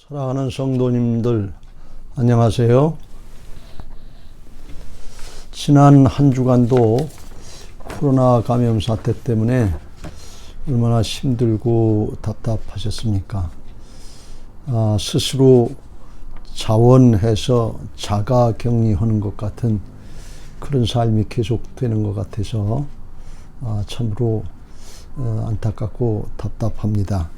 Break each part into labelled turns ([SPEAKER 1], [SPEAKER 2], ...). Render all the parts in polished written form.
[SPEAKER 1] 사랑하는 성도님들, 안녕하세요. 지난 한 주간도 코로나 감염 사태 때문에 얼마나 힘들고 답답하셨습니까? 스스로 자원해서 자가 격리하는 것 같은 그런 삶이 계속되는 것 같아서 참으로 안타깝고 답답합니다.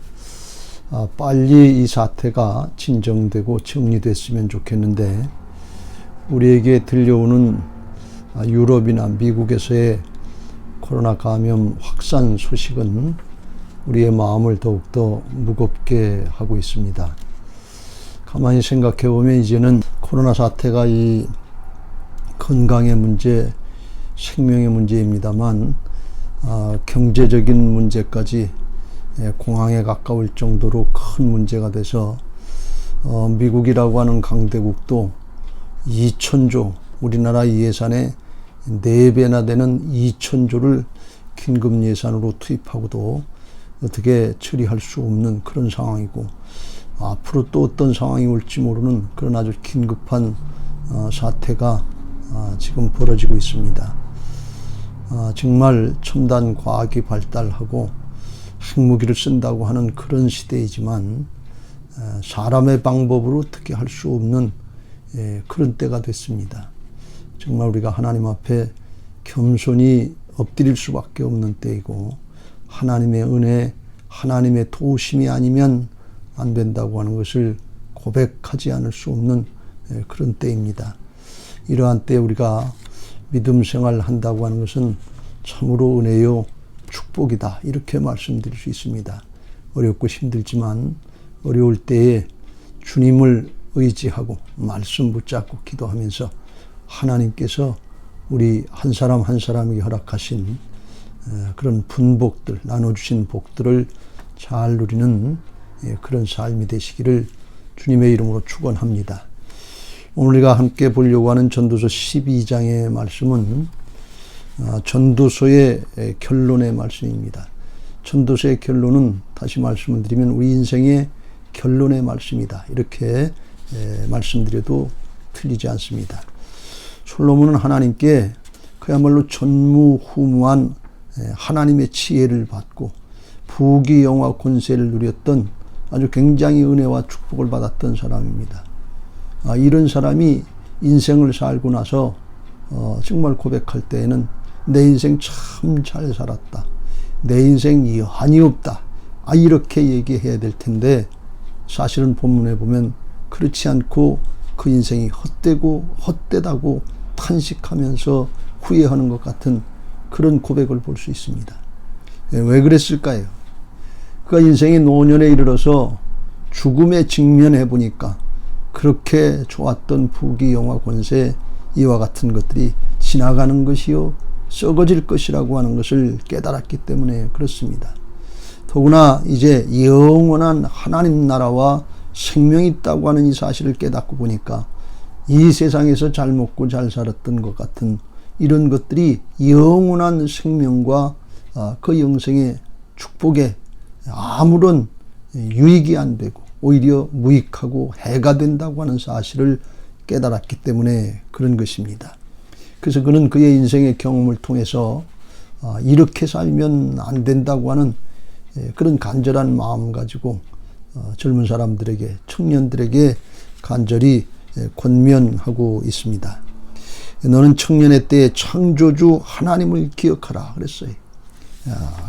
[SPEAKER 1] 빨리 이 사태가 진정되고 정리됐으면 좋겠는데, 우리에게 들려오는 유럽이나 미국에서의 코로나 감염 확산 소식은 우리의 마음을 더욱더 무겁게 하고 있습니다. 가만히 생각해 보면 이제는 코로나 사태가 이 건강의 문제, 생명의 문제입니다만 경제적인 문제까지 공황에 가까울 정도로 큰 문제가 돼서 미국이라고 하는 강대국도 2,000조, 우리나라 예산의 4배나 되는 2,000조를 긴급 예산으로 투입하고도 어떻게 처리할 수 없는 그런 상황이고, 앞으로 또 어떤 상황이 올지 모르는 그런 아주 긴급한 사태가 지금 벌어지고 있습니다. 정말 첨단 과학이 발달하고 핵무기를 쓴다고 하는 그런 시대이지만 사람의 방법으로 어떻게 할 수 없는 그런 때가 됐습니다. 정말 우리가 하나님 앞에 겸손히 엎드릴 수밖에 없는 때이고, 하나님의 은혜, 하나님의 도우심이 아니면 안 된다고 하는 것을 고백하지 않을 수 없는 그런 때입니다. 이러한 때에 우리가 믿음 생활을 한다고 하는 것은 참으로 은혜요 축복이다, 이렇게 말씀드릴 수 있습니다. 어렵고 힘들지만 어려울 때에 주님을 의지하고 말씀 붙잡고 기도하면서 하나님께서 우리 한 사람 한 사람에게 허락하신 그런 분복들, 나눠주신 복들을 잘 누리는 그런 삶이 되시기를 주님의 이름으로 축원합니다. 오늘 우리가 함께 보려고 하는 전도서 12장의 말씀은 전도서의 결론의 말씀입니다. 전도서의 결론은 다시 말씀을 드리면 우리 인생의 결론의 말씀이다, 이렇게 말씀드려도 틀리지 않습니다. 솔로몬은 하나님께 그야말로 전무후무한 하나님의 지혜를 받고 부귀 영화 권세를 누렸던 아주 굉장히 은혜와 축복을 받았던 사람입니다. 이런 사람이 인생을 살고 나서 정말 고백할 때에는 내 인생 참 잘 살았다, 내 인생 여한이 없다, 이렇게 얘기해야 될 텐데, 사실은 본문에 보면 그렇지 않고 그 인생이 헛되고 헛되다고 탄식하면서 후회하는 것 같은 그런 고백을 볼 수 있습니다. 왜 그랬을까요? 그가 인생의 노년에 이르러서 죽음에 직면해 보니까 그렇게 좋았던 부귀 영화 권세, 이와 같은 것들이 지나가는 것이요 썩어질 것이라고 하는 것을 깨달았기 때문에 그렇습니다. 더구나 이제 영원한 하나님 나라와 생명이 있다고 하는 이 사실을 깨닫고 보니까 이 세상에서 잘 먹고 잘 살았던 것 같은 이런 것들이 영원한 생명과 그 영생의 축복에 아무런 유익이 안 되고 오히려 무익하고 해가 된다고 하는 사실을 깨달았기 때문에 그런 것입니다. 그래서 그는 그의 인생의 경험을 통해서 이렇게 살면 안 된다고 하는 그런 간절한 마음 가지고 젊은 사람들에게, 청년들에게 간절히 권면하고 있습니다. 너는 청년의 때에 창조주 하나님을 기억하라 그랬어요.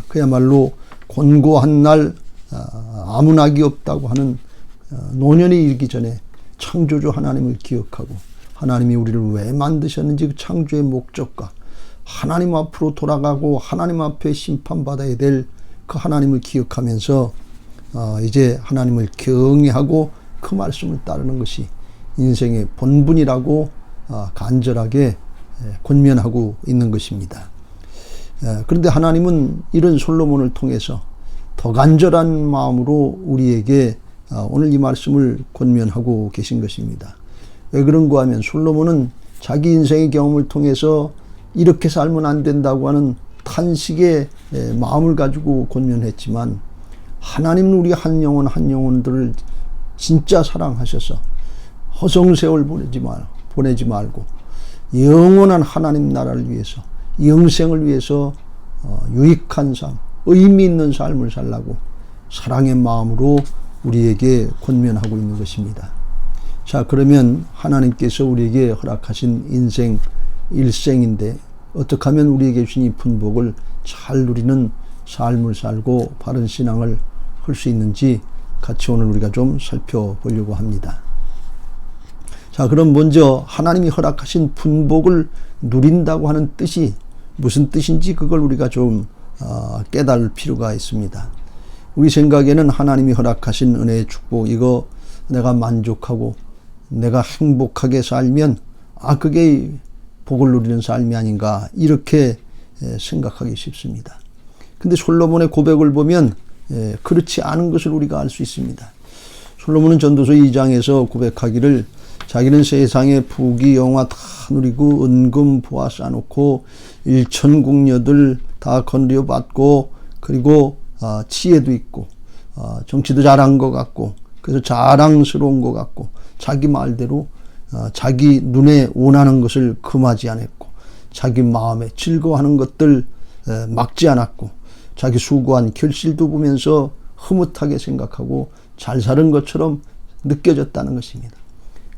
[SPEAKER 1] 그야말로 곤고한 날 아무 낙이 없다고 하는 노년이 이르기 전에 창조주 하나님을 기억하고, 하나님이 우리를 왜 만드셨는지 그 창조의 목적과 하나님 앞으로 돌아가고 하나님 앞에 심판받아야 될 그 하나님을 기억하면서 이제 하나님을 경외하고 그 말씀을 따르는 것이 인생의 본분이라고 간절하게 권면하고 있는 것입니다. 그런데 하나님은 이런 솔로몬을 통해서 더 간절한 마음으로 우리에게 오늘 이 말씀을 권면하고 계신 것입니다. 왜 그런가 하면 솔로몬은 자기 인생의 경험을 통해서 이렇게 살면 안 된다고 하는 탄식의 마음을 가지고 권면했지만, 하나님은 우리 한 영혼들을 진짜 사랑하셔서 허송세월 보내지 말고 영원한 하나님 나라를 위해서, 영생을 위해서 유익한 삶, 의미 있는 삶을 살라고 사랑의 마음으로 우리에게 권면하고 있는 것입니다. 자, 그러면 하나님께서 우리에게 허락하신 인생 일생인데 어떻게 하면 우리에게 주신 이 분복을 잘 누리는 삶을 살고 바른 신앙을 할 수 있는지 같이 오늘 우리가 좀 살펴보려고 합니다. 자, 그럼 먼저 하나님이 허락하신 분복을 누린다고 하는 뜻이 무슨 뜻인지 그걸 우리가 좀 깨달을 필요가 있습니다. 우리 생각에는 하나님이 허락하신 은혜의 축복, 이거 내가 만족하고 내가 행복하게 살면 그게 복을 누리는 삶이 아닌가 이렇게 생각하기 쉽습니다. 근데 솔로몬의 고백을 보면 그렇지 않은 것을 우리가 알 수 있습니다. 솔로몬은 전도서 2장에서 고백하기를 자기는 세상의 부귀 영화 다 누리고 은금 보아 쌓아놓고 일천궁녀들 다 건드려 받고 그리고 지혜도 있고 정치도 잘한 것 같고 그래서 자랑스러운 것 같고 자기 말대로 자기 눈에 원하는 것을 금하지 않았고 자기 마음에 즐거워하는 것들 막지 않았고 자기 수고한 결실도 보면서 흐뭇하게 생각하고 잘 사는 것처럼 느껴졌다는 것입니다.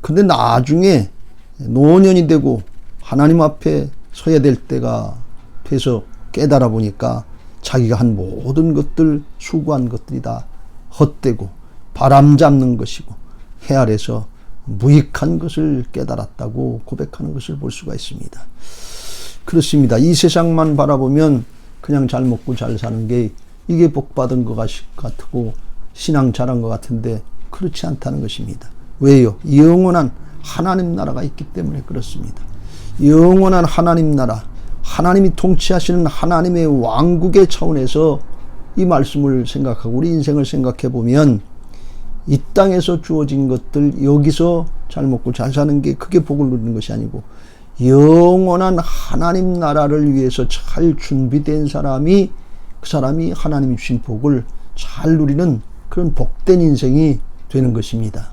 [SPEAKER 1] 근데 나중에 노년이 되고 하나님 앞에 서야 될 때가 돼서 깨달아 보니까 자기가 한 모든 것들, 수고한 것들이 다 헛되고 바람 잡는 것이고 해 아래서 무익한 것을 깨달았다고 고백하는 것을 볼 수가 있습니다. 그렇습니다. 이 세상만 바라보면 그냥 잘 먹고 잘 사는 게 이게 복받은 것 같고 신앙 잘한 것 같은데 그렇지 않다는 것입니다. 왜요? 영원한 하나님 나라가 있기 때문에 그렇습니다. 영원한 하나님 나라, 하나님이 통치하시는 하나님의 왕국의 차원에서 이 말씀을 생각하고 우리 인생을 생각해 보면 이 땅에서 주어진 것들 여기서 잘 먹고 잘 사는 게 그게 복을 누리는 것이 아니고 영원한 하나님 나라를 위해서 잘 준비된 사람이 그 사람이 하나님이 주신 복을 잘 누리는 그런 복된 인생이 되는 것입니다.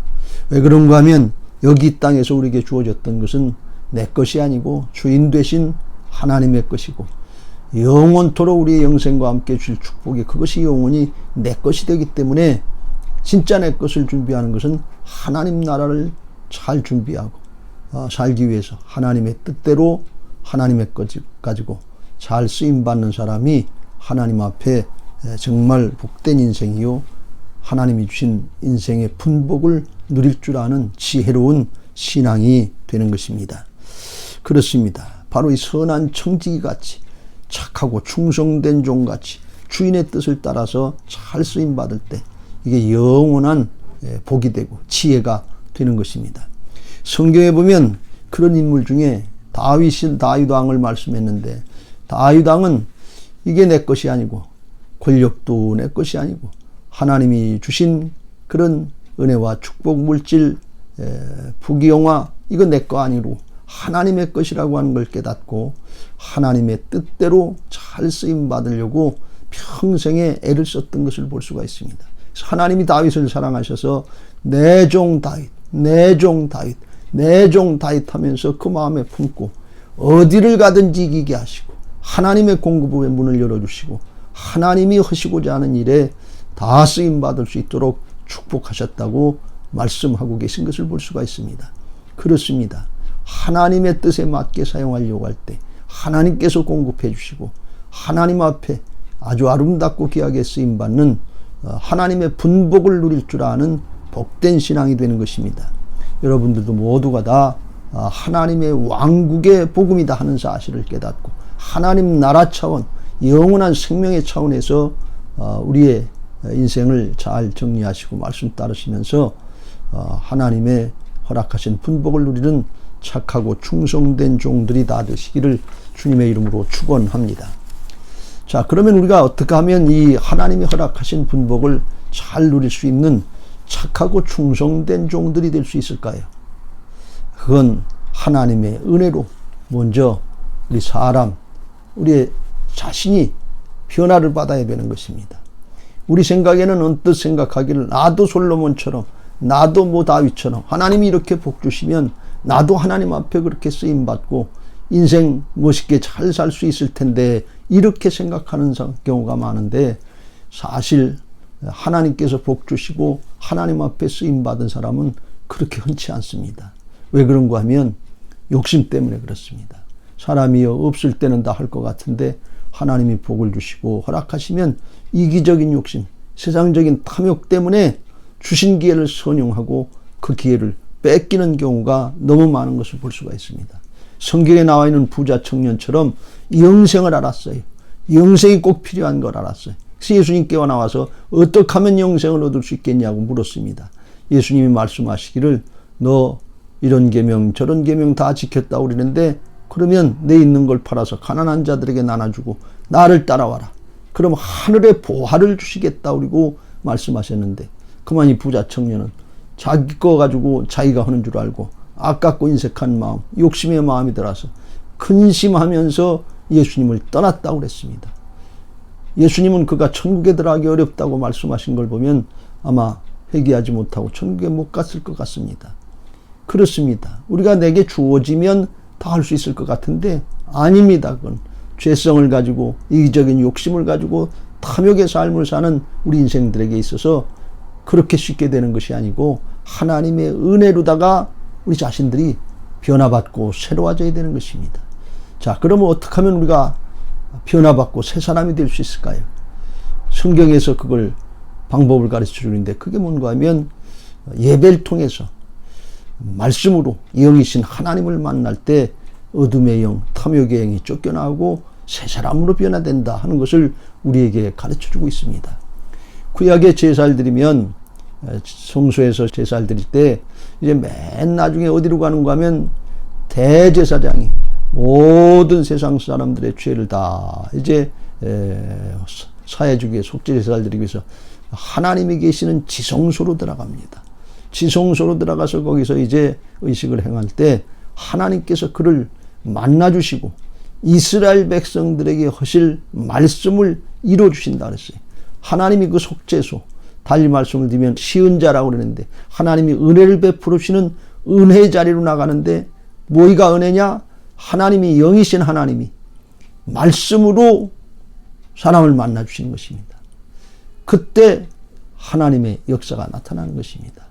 [SPEAKER 1] 왜 그런가 하면 여기 이 땅에서 우리에게 주어졌던 것은 내 것이 아니고 주인 되신 하나님의 것이고 영원토록 우리의 영생과 함께 줄 축복이 그것이 영원히 내 것이 되기 때문에 진짜 내 것을 준비하는 것은 하나님 나라를 잘 준비하고 살기 위해서 하나님의 뜻대로 하나님의 것 가지고 잘 쓰임받는 사람이 하나님 앞에 정말 복된 인생이요 하나님이 주신 인생의 분복을 누릴 줄 아는 지혜로운 신앙이 되는 것입니다. 그렇습니다. 바로 이 선한 청지기 같이 착하고 충성된 종같이 주인의 뜻을 따라서 잘 쓰임받을 때 이게 영원한 복이 되고 지혜가 되는 것입니다. 성경에 보면 그런 인물 중에 다윗 왕을 말씀했는데 다윗 왕은 이게 내 것이 아니고 권력도 내 것이 아니고 하나님이 주신 그런 은혜와 축복 물질 부귀영화 이건 내 거 아니고 하나님의 것이라고 하는 걸 깨닫고 하나님의 뜻대로 잘 쓰임 받으려고 평생에 애를 썼던 것을 볼 수가 있습니다. 하나님이 다윗을 사랑하셔서 내 종 다윗, 내 종 다윗, 내 종 다윗 하면서 그 마음에 품고 어디를 가든지 이기게 하시고 하나님의 공급의 문을 열어주시고 하나님이 하시고자 하는 일에 다 쓰임 받을 수 있도록 축복하셨다고 말씀하고 계신 것을 볼 수가 있습니다. 그렇습니다. 하나님의 뜻에 맞게 사용하려고 할 때 하나님께서 공급해 주시고 하나님 앞에 아주 아름답고 귀하게 쓰임받는 하나님의 분복을 누릴 줄 아는 복된 신앙이 되는 것입니다. 여러분들도 모두가 다 하나님의 왕국의 복음이다 하는 사실을 깨닫고 하나님 나라 차원 영원한 생명의 차원에서 우리의 인생을 잘 정리하시고 말씀 따르시면서 하나님의 허락하신 분복을 누리는 착하고 충성된 종들이 다 되시기를 주님의 이름으로 축원합니다. 자, 그러면 우리가 어떻게 하면 이 하나님이 허락하신 분복을 잘 누릴 수 있는 착하고 충성된 종들이 될 수 있을까요? 그건 하나님의 은혜로 먼저 우리 사람, 우리의 자신이 변화를 받아야 되는 것입니다. 우리 생각에는 언뜻 생각하기를 나도 솔로몬처럼 나도 뭐 다윗처럼 하나님이 이렇게 복 주시면 나도 하나님 앞에 그렇게 쓰임받고 인생 멋있게 잘 살 수 있을 텐데 이렇게 생각하는 경우가 많은데, 사실 하나님께서 복 주시고 하나님 앞에 쓰임받은 사람은 그렇게 흔치 않습니다. 왜 그런가 하면 욕심 때문에 그렇습니다. 사람이요 없을 때는 다 할 것 같은데 하나님이 복을 주시고 허락하시면 이기적인 욕심, 세상적인 탐욕 때문에 주신 기회를 선용하고 그 기회를 뺏기는 경우가 너무 많은 것을 볼 수가 있습니다. 성경에 나와 있는 부자 청년처럼 영생을 알았어요. 영생이 꼭 필요한 걸 알았어요. 그래서 예수님께와 나와서 어떻게 하면 영생을 얻을 수 있겠냐고 물었습니다. 예수님이 말씀하시기를 너 이런 계명 저런 계명 다 지켰다 그러는데, 그러면 내 있는 걸 팔아서 가난한 자들에게 나눠주고 나를 따라와라. 그럼 하늘의 보화를 주시겠다 그리고 말씀하셨는데, 그만 이 부자 청년은 자기 거 가지고 자기가 하는 줄 알고 아깝고 인색한 마음, 욕심의 마음이 들어서 근심하면서 예수님을 떠났다고 그랬습니다. 예수님은 그가 천국에 들어가기 어렵다고 말씀하신 걸 보면 아마 회개하지 못하고 천국에 못 갔을 것 같습니다. 그렇습니다. 우리가 내게 주어지면 다 할 수 있을 것 같은데 아닙니다. 그건 죄성을 가지고 이기적인 욕심을 가지고 탐욕의 삶을 사는 우리 인생들에게 있어서 그렇게 쉽게 되는 것이 아니고 하나님의 은혜로다가 우리 자신들이 변화받고 새로워져야 되는 것입니다. 자, 그러면 어떻게 하면 우리가 변화받고 새 사람이 될 수 있을까요? 성경에서 그걸 방법을 가르쳐 주는데 그게 뭔가 하면 예배를 통해서 말씀으로 영이신 하나님을 만날 때 어둠의 영, 탐욕의 영이 쫓겨나고 새 사람으로 변화된다 하는 것을 우리에게 가르쳐 주고 있습니다. 구약에 제사를 드리면 성소에서 제사를 드릴 때 이제 맨 나중에 어디로 가는가 하면 대제사장이 모든 세상 사람들의 죄를 다 이제 사해주기 위해 속죄제사를 드리기 위해서 하나님이 계시는 지성소로 들어갑니다. 지성소로 들어가서 거기서 이제 의식을 행할 때 하나님께서 그를 만나주시고 이스라엘 백성들에게 하실 말씀을 이루어주신다 그랬어요. 하나님이 그 속죄소, 달리 말씀을 드리면 시은자라고 그러는데 하나님이 은혜를 베풀으시는 은혜의 자리로 나가는데 뭐가 은혜냐? 하나님이 영이신 하나님이 말씀으로 사람을 만나주시는 것입니다. 그때 하나님의 역사가 나타나는 것입니다.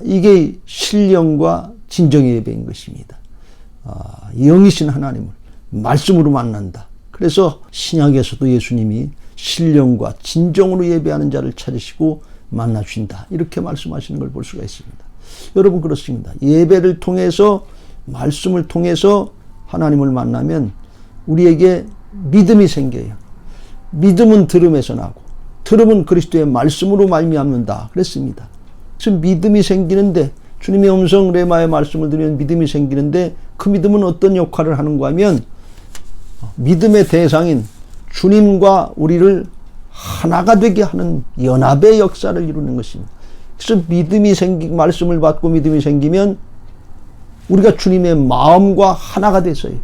[SPEAKER 1] 이게 신령과 진정의 예배인 것입니다. 영이신 하나님을 말씀으로 만난다. 그래서 신약에서도 예수님이 신령과 진정으로 예배하는 자를 찾으시고 만나주신다. 이렇게 말씀하시는 걸 볼 수가 있습니다. 여러분 그렇습니다. 예배를 통해서 말씀을 통해서 하나님을 만나면 우리에게 믿음이 생겨요. 믿음은 들음에서 나고 들음은 그리스도의 말씀으로 말미암는다 그랬습니다. 그래서 믿음이 생기는데 주님의 음성 레마의 말씀을 들으면 믿음이 생기는데 그 믿음은 어떤 역할을 하는가 하면 믿음의 대상인 주님과 우리를 하나가 되게 하는 연합의 역사를 이루는 것입니다. 그래서 믿음이 말씀을 받고 믿음이 생기면 우리가 주님의 마음과 하나가 돼서요.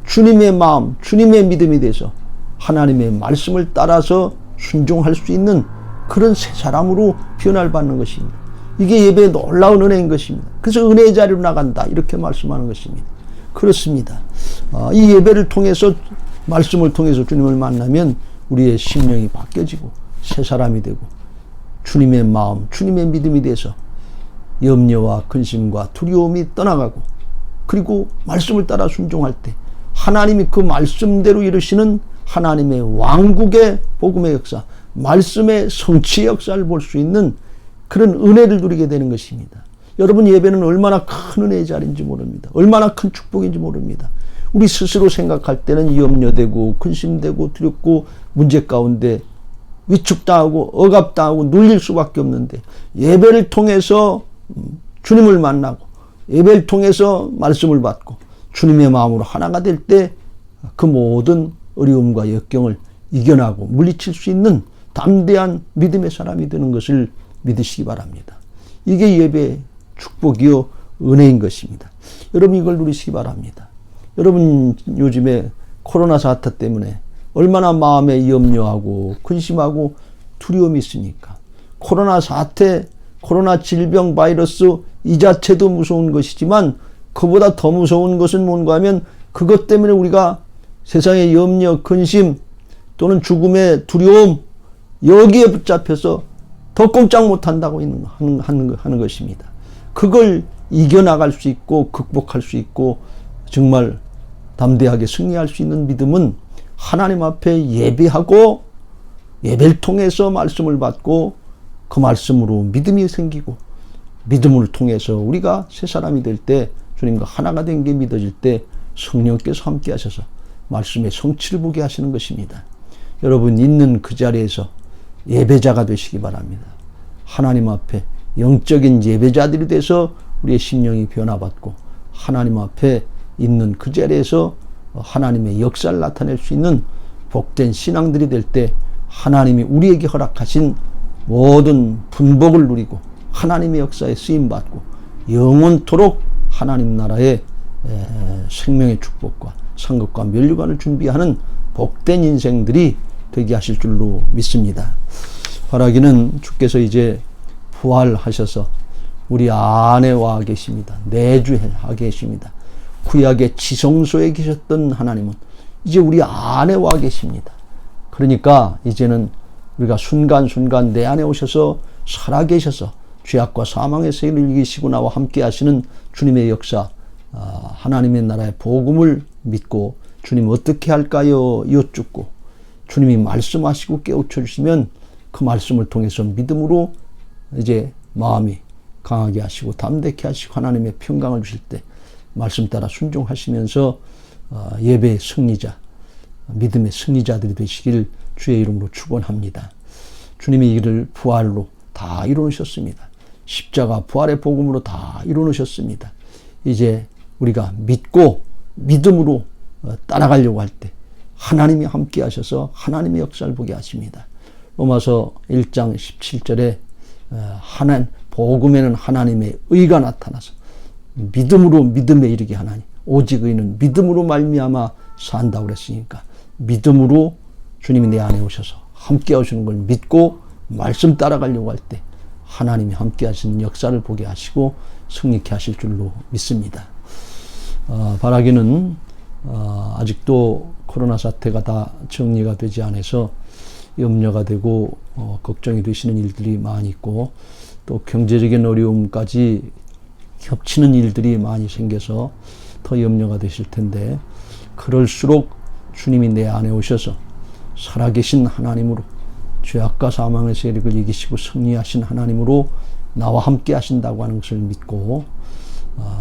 [SPEAKER 1] 주님의 마음, 주님의 믿음이 돼서 하나님의 말씀을 따라서 순종할 수 있는 그런 새 사람으로 변화를 받는 것입니다. 이게 예배의 놀라운 은혜인 것입니다. 그래서 은혜의 자리로 나간다 이렇게 말씀하는 것입니다. 그렇습니다. 이 예배를 통해서 말씀을 통해서 주님을 만나면 우리의 심령이 바뀌어지고 새 사람이 되고 주님의 마음, 주님의 믿음이 돼서 염려와 근심과 두려움이 떠나가고 그리고 말씀을 따라 순종할 때 하나님이 그 말씀대로 이루시는 하나님의 왕국의 복음의 역사, 말씀의 성취의 역사를 볼 수 있는 그런 은혜를 누리게 되는 것입니다. 여러분 예배는 얼마나 큰 은혜의 자리인지 모릅니다. 얼마나 큰 축복인지 모릅니다. 우리 스스로 생각할 때는 염려되고 근심되고 두렵고 문제 가운데 위축당하고 억압당하고 눌릴 수밖에 없는데 예배를 통해서 주님을 만나고 예배를 통해서 말씀을 받고 주님의 마음으로 하나가 될 때 그 모든 어려움과 역경을 이겨나고 물리칠 수 있는 담대한 믿음의 사람이 되는 것을 믿으시기 바랍니다. 이게 예배의 축복이요 은혜인 것입니다. 여러분 이걸 누리시기 바랍니다. 여러분 요즘에 코로나 사태 때문에 얼마나 마음에 염려하고 근심하고 두려움이 있습니까? 코로나 사태 코로나 질병 바이러스 이 자체도 무서운 것이지만 그보다 더 무서운 것은 뭔가 하면 그것 때문에 우리가 세상의 염려, 근심 또는 죽음의 두려움 여기에 붙잡혀서 더 꼼짝 못한다고 하는 것입니다. 그걸 이겨나갈 수 있고 극복할 수 있고 정말 담대하게 승리할 수 있는 믿음은 하나님 앞에 예배하고 예배를 통해서 말씀을 받고 그 말씀으로 믿음이 생기고 믿음을 통해서 우리가 새 사람이 될 때 주님과 하나가 된 게 믿어질 때 성령께서 함께 하셔서 말씀의 성취를 보게 하시는 것입니다. 여러분 있는 그 자리에서 예배자가 되시기 바랍니다. 하나님 앞에 영적인 예배자들이 돼서 우리의 심령이 변화받고 하나님 앞에 있는 그 자리에서 하나님의 역사를 나타낼 수 있는 복된 신앙들이 될 때 하나님이 우리에게 허락하신 모든 분복을 누리고 하나님의 역사에 쓰임받고 영원토록 하나님 나라의 생명의 축복과 상급과 면류관을 준비하는 복된 인생들이 되게 하실 줄로 믿습니다. 바라기는 주께서 이제 부활하셔서 우리 안에 와 계십니다. 내주해 계십니다. 구약의 지성소에 계셨던 하나님은 이제 우리 안에 와 계십니다. 그러니까 이제는 우리가 순간순간 내 안에 오셔서 살아계셔서 죄악과 사망의 세계를 이기시고 나와 함께 하시는 주님의 역사, 하나님의 나라의 복음을 믿고 주님 어떻게 할까요? 여쭙고 주님이 말씀하시고 깨우쳐 주시면 그 말씀을 통해서 믿음으로 이제 마음이 강하게 하시고 담대케 하시고 하나님의 평강을 주실 때 말씀 따라 순종하시면서 예배의 승리자, 믿음의 승리자들이 되시길 주의 이름으로 축원합니다. 주님이 이를 부활로 다 이루셨습니다. 십자가 부활의 복음으로 다 이루셨습니다. 이제 우리가 믿고 믿음으로 따라가려고 할 때 하나님이 함께 하셔서 하나님의 역사를 보게 하십니다. 로마서 1장 17절에 복음에는 하나님의 의가 나타나서 믿음으로 믿음에 이르게 하나니 오직 의는 믿음으로 말미암아 산다고 그랬으니까 믿음으로 주님이 내 안에 오셔서 함께 하시는 걸 믿고 말씀 따라가려고 할 때 하나님이 함께 하시는 역사를 보게 하시고 승리케 하실 줄로 믿습니다. 바라기는 아직도 코로나 사태가 다 정리가 되지 않아서 염려가 되고 걱정이 되시는 일들이 많이 있고 또 경제적인 어려움까지 겹치는 일들이 많이 생겨서 더 염려가 되실 텐데 그럴수록 주님이 내 안에 오셔서 살아계신 하나님으로 죄악과 사망의 세력을 이기시고 승리하신 하나님으로 나와 함께 하신다고 하는 것을 믿고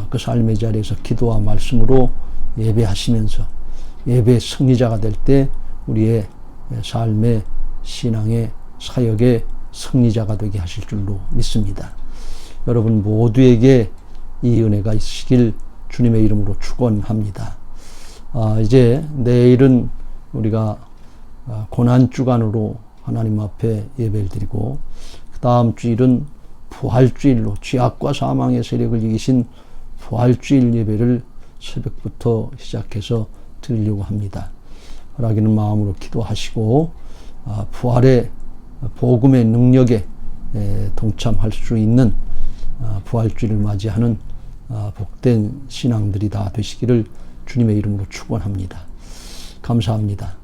[SPEAKER 1] 그 삶의 자리에서 기도와 말씀으로 예배하시면서 예배의 승리자가 될 때 우리의 삶의 신앙의 사역의 승리자가 되게 하실 줄로 믿습니다. 여러분 모두에게 이 은혜가 있으시길 주님의 이름으로 축원합니다. 이제 내일은 우리가 고난주간으로 하나님 앞에 예배를 드리고 그 다음 주일은 부활주일로 죄악과 사망의 세력을 이기신 부활주일 예배를 새벽부터 시작해서 드리려고 합니다. 하나님은 마음으로 기도하시고 부활의 복음의 능력에 동참할 수 있는 부활주일을 맞이하는 복된 신앙들이 다 되시기를 주님의 이름으로 축원합니다. 감사합니다.